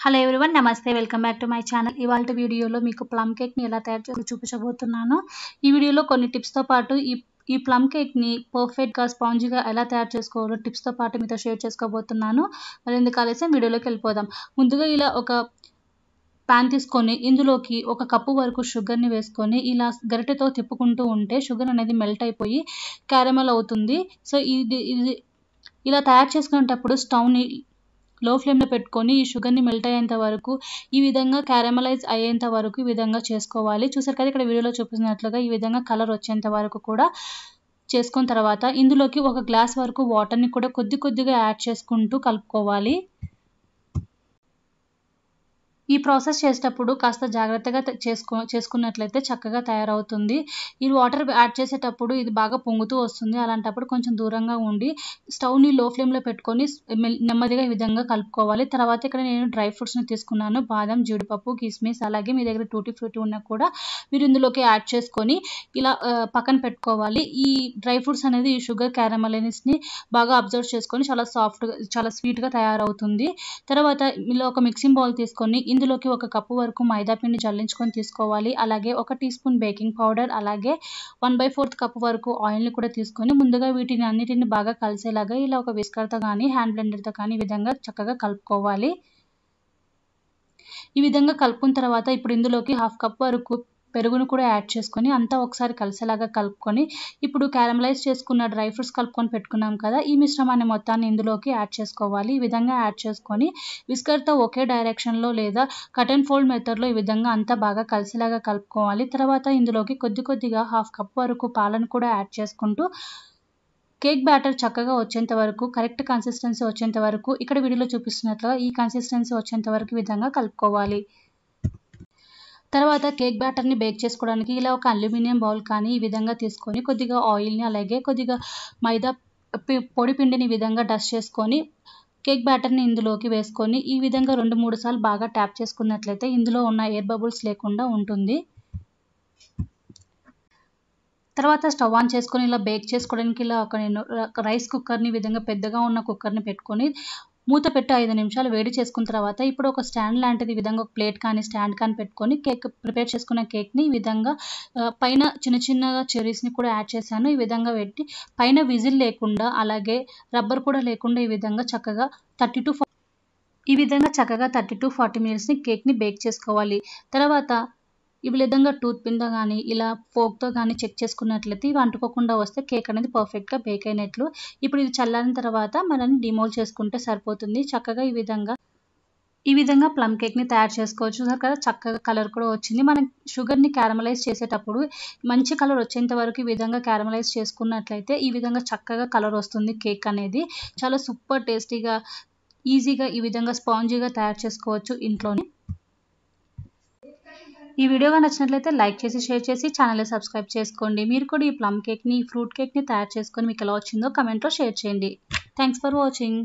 Hello everyone నమస్తే welcome back to my channel. ఇవాళ వీడియోలో మీకు ప్లమ్ కేక్ని ఎలా తయారు చేయాలో చూపించబోతున్నాను. ఈ వీడియోలో కొన్ని టిప్స్తో పాటు ఈ ప్లమ్ కేక్ని పర్ఫెక్ట్గా స్పాంజీగా ఎలా తయారు చేసుకోవాలో టిప్స్తో పాటు మీతో షేర్ చేసుకోబోతున్నాను. మరి ఎందుకు ఆలస్యం వీడియోలోకి వెళ్ళిపోదాం. ముందుగా ఇలా ఒక పాన్ తీసుకొని ఇందులోకి ఒక కప్పు వరకు షుగర్ని వేసుకొని ఇలా గరిటెతో తిప్పుకుంటూ ఉంటే షుగర్ అనేది మెల్ట్ అయిపోయి క్యారమెల్ అవుతుంది. సో ఇది ఇలా తయారు చేసుకునేటప్పుడు స్టవ్ని లో ఫ్లేమ్లో పెట్టుకొని ఈ షుగర్ని మెల్ట్ అయ్యేంత వరకు ఈ విధంగా క్యారమలైజ్ అయ్యేంత వరకు ఈ విధంగా చేసుకోవాలి. చూసారు కదా, ఇక్కడ వీడియోలో చూపిస్తున్నట్లుగా ఈ విధంగా కలర్ వచ్చేంత వరకు కూడా చేసుకున్న తర్వాత ఇందులోకి ఒక గ్లాస్ వరకు వాటర్ని కూడా కొద్దిగా యాడ్ చేసుకుంటూ కలుపుకోవాలి. ఈ ప్రాసెస్ చేసేటప్పుడు కాస్త జాగ్రత్తగా చేసుకున్నట్లయితే చక్కగా తయారవుతుంది. ఈ వాటర్ యాడ్ చేసేటప్పుడు ఇది బాగా పొంగుతూ వస్తుంది. అలాంటప్పుడు కొంచెం దూరంగా ఉండి స్టవ్ని లో ఫ్లేమ్లో పెట్టుకొని నెమ్మదిగా ఈ విధంగా కలుపుకోవాలి. తర్వాత ఇక్కడ నేను డ్రై ఫ్రూట్స్ని తీసుకున్నాను. బాదం, జీడిపప్పు, కిస్మిస్, అలాగే మీ దగ్గర టూటీ ఫ్రూటీ ఉన్నా కూడా మీరు ఇందులోకి యాడ్ చేసుకొని ఇలా పక్కన పెట్టుకోవాలి. ఈ డ్రై ఫ్రూట్స్ అనేది ఈ షుగర్ క్యారమలైజ్ని బాగా అబ్జర్వ్ చేసుకొని చాలా సాఫ్ట్గా చాలా స్వీట్గా తయారవుతుంది. తర్వాత ఇలా ఒక మిక్సింగ్ బౌల్ తీసుకొని ఇందులోకి ఒక కప్పు వరకు మైదా పిండి జల్లించుకొని తీసుకోవాలి. అలాగే 1 టీ స్పూన్ బేకింగ్ పౌడర్, అలాగే 1/4 కప్పు వరకు ఆయిల్ని కూడా తీసుకొని ముందుగా వీటిని అన్నిటిని బాగా కలిసేలాగా ఇలా ఒక విస్కర్తో కానీ హ్యాండ్ బ్లెండర్తో కానీ ఈ విధంగా చక్కగా కలుపుకోవాలి. ఈ విధంగా కలుపుకున్న తర్వాత ఇప్పుడు ఇందులోకి 1/2 కప్ వరకు పెరుగును కూడా యాడ్ చేసుకొని అంతా ఒకసారి కలిసేలాగా కలుపుకొని ఇప్పుడు క్యారమలైజ్ చేసుకున్న డ్రై ఫ్రూట్స్ కలుపుకొని పెట్టుకున్నాం కదా, ఈ మిశ్రమాన్ని మొత్తాన్ని ఇందులోకి యాడ్ చేసుకోవాలి. ఈ విధంగా యాడ్ చేసుకొని విస్కర్తో ఒకే డైరెక్షన్లో లేదా కట్ అండ్ ఫోల్డ్ మెథడ్లో ఈ విధంగా అంతా బాగా కలిసేలాగా కలుపుకోవాలి. తర్వాత ఇందులోకి కొద్దిగా 1/2 కప్ వరకు పాలను కూడా యాడ్ చేసుకుంటూ కేక్ బ్యాటర్ చక్కగా వచ్చేంత వరకు, కరెక్ట్ కన్సిస్టెన్సీ వచ్చేంత వరకు, ఇక్కడ వీడియోలో చూపిస్తున్నట్లుగా ఈ కన్సిస్టెన్సీ వచ్చేంత వరకు ఈ విధంగా కలుపుకోవాలి. తర్వాత కేక్ బ్యాటర్ని బేక్ చేసుకోవడానికి ఇలా ఒక అల్యూమినియం బౌల్ కానీ ఈ విధంగా తీసుకొని కొద్దిగా ఆయిల్ని అలాగే కొద్దిగా మైదా పొడి పిండిని ఈ విధంగా డస్ట్ చేసుకొని కేక్ బ్యాటర్ని ఇందులోకి వేసుకొని ఈ విధంగా 2-3 సార్లు బాగా ట్యాప్ చేసుకున్నట్లయితే ఇందులో ఉన్న ఎయిర్ బబుల్స్ లేకుండా ఉంటుంది. తర్వాత స్టవ్ ఆన్ చేసుకొని ఇలా బేక్ చేసుకోవడానికి ఇలా నేను రైస్ కుక్కర్ని ఈ విధంగా పెద్దగా ఉన్న కుక్కర్ని పెట్టుకొని మూత పెట్టి 5 నిమిషాలు వేడి చేసుకున్న తర్వాత ఇప్పుడు ఒక స్టాండ్ లాంటిది ఈ విధంగా ఒక ప్లేట్ కానీ స్టాండ్ కానీ పెట్టుకొని కేక్ ప్రిపేర్ చేసుకున్న కేక్ని ఈ విధంగా పైన చిన్నగా చెరీస్ని కూడా యాడ్ చేశాను. ఈ విధంగా పెట్టి పైన విజిల్ లేకుండా అలాగే రబ్బర్ కూడా లేకుండా ఈ విధంగా చక్కగా 30 to 40 మినిట్స్ని కేక్ని బేక్ చేసుకోవాలి. తర్వాత ఈ విధంగా టూత్ పిన్తో కానీ ఇలా ఫోక్తో కానీ చెక్ చేసుకున్నట్లయితే ఇవి అంటుకోకుండా వస్తే కేక్ అనేది పర్ఫెక్ట్గా బేక్ అయినట్లు. ఇప్పుడు ఇది చల్లారిన తర్వాత మనం డిమోల్డ్ చేసుకుంటే సరిపోతుంది. చక్కగా ఈ విధంగా ప్లమ్ కేక్ని తయారు చేసుకోవచ్చు. చూసారు కదా, చక్కగా కలర్ కూడా వచ్చింది. మనం షుగర్ని క్యారమలైజ్ చేసేటప్పుడు మంచి కలర్ వచ్చేంత వరకు ఈ విధంగా క్యారమలైజ్ చేసుకున్నట్లయితే ఈ విధంగా చక్కగా కలర్ వస్తుంది. కేక్ అనేది చాలా సూపర్ టేస్టీగా ఈజీగా ఈ విధంగా స్పాంజీగా తయారు చేసుకోవచ్చు ఇంట్లోనే. ఈ వీడియో నచ్చినట్లయితే లైక్ చేసి షేర్ చేసి ఛానల్ని సబ్స్క్రైబ్ చేసుకోండి. మీరు కూడా ఈ ప్లమ్ కేక్ని ఫ్రూట్ కేక్ని తయారు చేసుకొని మీకు ఎలా వచ్చిందో కమెంట్లో షేర్ చేయండి. Thanks for watching.